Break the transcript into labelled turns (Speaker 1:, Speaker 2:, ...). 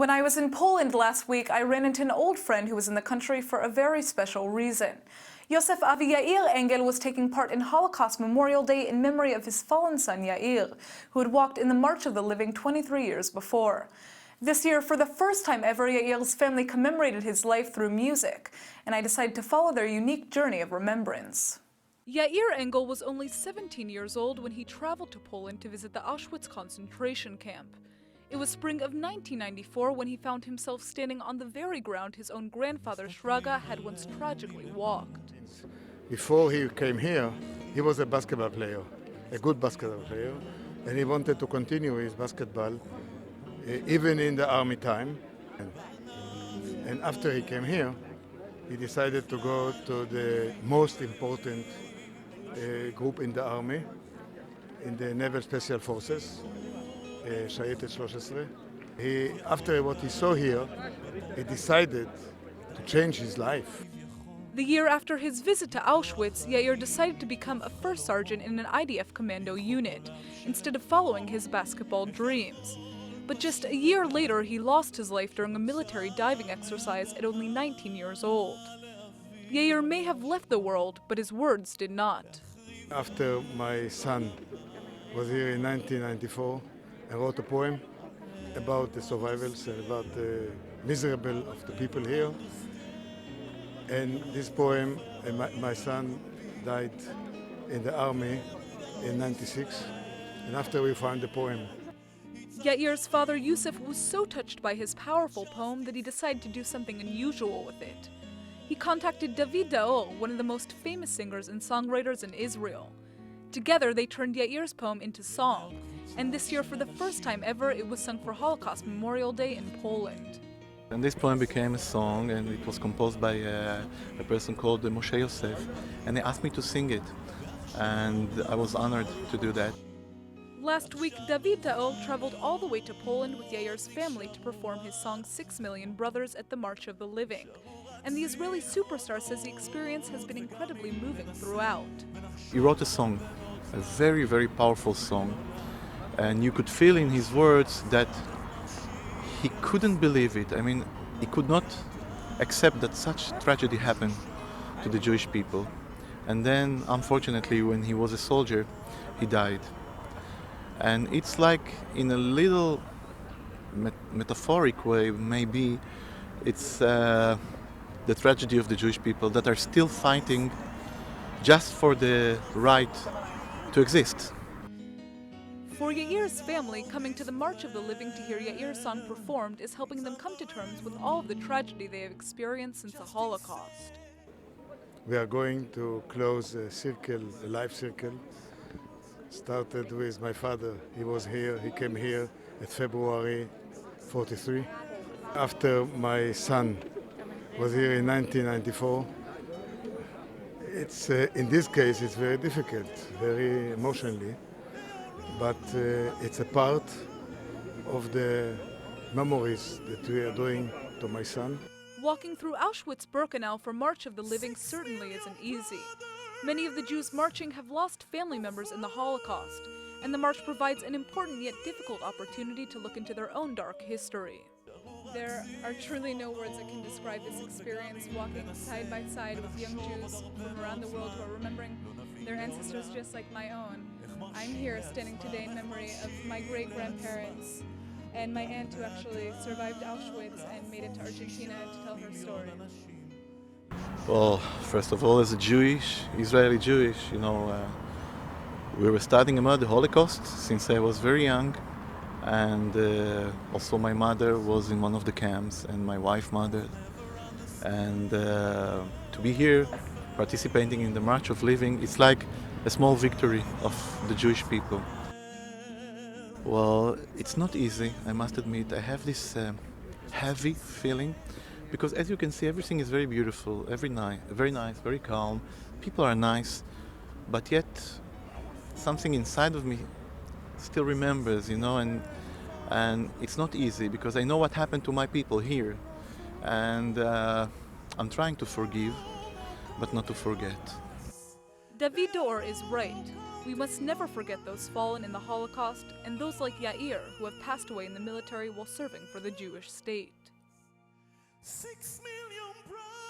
Speaker 1: When I was in Poland last week, I ran into an old friend who was in the country for a very special reason. Yosef Avi Yair Engel was taking part in Holocaust Memorial Day in memory of his fallen son Yair, who had walked in the March of the Living 23 years before. This year, for the first time ever, Yair's family commemorated his life through music, and I decided to follow their unique journey of remembrance. Yair Engel was only 17 years old when he traveled to Poland to visit the Auschwitz concentration camp. It was spring of 1994 when he found himself standing on the very ground his own grandfather Shraga had once tragically walked.
Speaker 2: Before he came here, he was a basketball player, a good basketball player, and he wanted to continue his basketball even in the army time. And after he came here, he decided to go to the most important group in the army, in the Naval Special Forces. Shayetet 13. After what he saw here, he decided to change his life.
Speaker 1: The year after his visit to Auschwitz, Yair decided to become a first sergeant in an IDF commando unit, instead of following his basketball dreams. But just a year later, he lost his life during a military diving exercise at only 19 years old. Yair may have left the world, but his words did not.
Speaker 2: After my son was here in 1994, I wrote a poem about the survivors and about the miserable of the people here. And this poem, my son died in the army in '96, and after we found the poem.
Speaker 1: Yair's father Yusuf was so touched by his powerful poem that he decided to do something unusual with it. He contacted David Daol, one of the most famous singers and songwriters in Israel. Together, they turned Yair's poem into song, and this year, for the first time ever, it was sung for Holocaust Memorial Day in Poland.
Speaker 3: And this poem became a song, and it was composed by a person called Moshe Yosef, and they asked me to sing it, and I was honored to do that.
Speaker 1: Last week, David Daol traveled all the way to Poland with Yair's family to perform his song 6 Million Brothers at the March of the Living. And the Israeli superstar says the experience has been incredibly moving throughout.
Speaker 3: He wrote a song, a very, very powerful song, and you could feel in his words that he couldn't believe it. I mean, he could not accept that such tragedy happened to the Jewish people. And then, unfortunately, when he was a soldier, he died. And it's like, in a little metaphoric way, maybe, it's the tragedy of the Jewish people that are still fighting just for the right to exist.
Speaker 1: For Yair's family, coming to the March of the Living to hear Yair's song performed is helping them come to terms with all of the tragedy they have experienced since the Holocaust.
Speaker 2: We are going to close a circle, a life circle. Started with my father. He was here, he came here at February 43. After my son was here in 1994, in this case it's very difficult, very emotionally, but it's a part of the memories that we are doing to my son.
Speaker 1: Walking through Auschwitz-Birkenau for March of the Living certainly isn't easy. Many of the Jews marching have lost family members in the Holocaust, and the march provides an important yet difficult opportunity to look into their own dark history. There are truly no words that can describe this experience, walking side by side with young Jews from around the world who are remembering their ancestors just like my own. I'm here standing today in memory of my great-grandparents and my aunt who actually survived Auschwitz and made it to Argentina to tell her story.
Speaker 3: Well, first of all, as a Israeli Jewish, we were studying about the Holocaust since I was very young. And also my mother was in one of the camps, and my wife mother. And to be here participating in the March of Living, it's like a small victory of the Jewish people. Well, it's not easy, I must admit. I have this heavy feeling because, as you can see, everything is very beautiful, very nice, very calm. People are nice, but yet something inside of me still remembers, and it's not easy because I know what happened to my people here, and I'm trying to forgive, but not to forget.
Speaker 1: David Dor is right. We must never forget those fallen in the Holocaust and those like Yair who have passed away in the military while serving for the Jewish state.
Speaker 4: 6 million brothers.